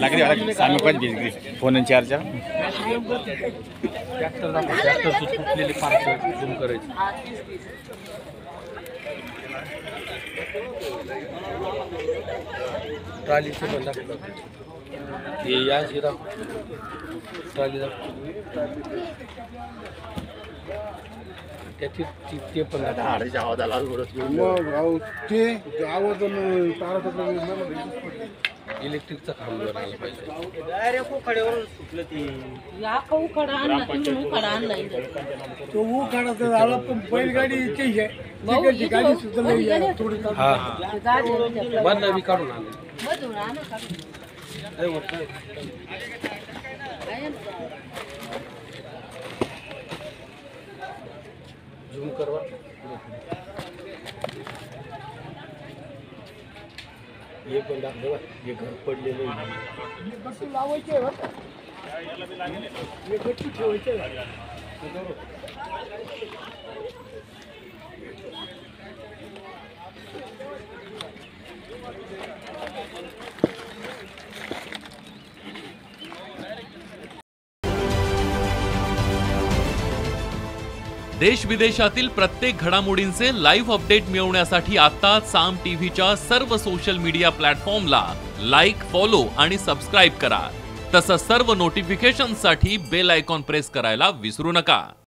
लागली सामी पण फोन चार्ज ट्रॅक्टर सुटलेले पार्ट झूम करायचे. ट्रॉलीचं पण दाखवलं हे या शिरा ट्रॉली त्याची ते पण हाडाचा आवाज आला इलेक्ट्रिकचा खांब आला पाहिजे. हा बंद मी काढून आणलं. झूम करवा हे पण दाखव. हे घर पडलेलं देश विदेशातील प्रत्येक घडामोडींचे लाईव्ह अपडेट मिळवण्यासाठी आता साम टीव्हीच्या सर्व सोशल मीडिया प्लॅटफॉर्मला लाईक, फॉलो आणि सबस्क्राईब करा. तसंच सर्व नोटिफिकेशनसाठी बेल आयकॉन प्रेस करायला विसरू नका.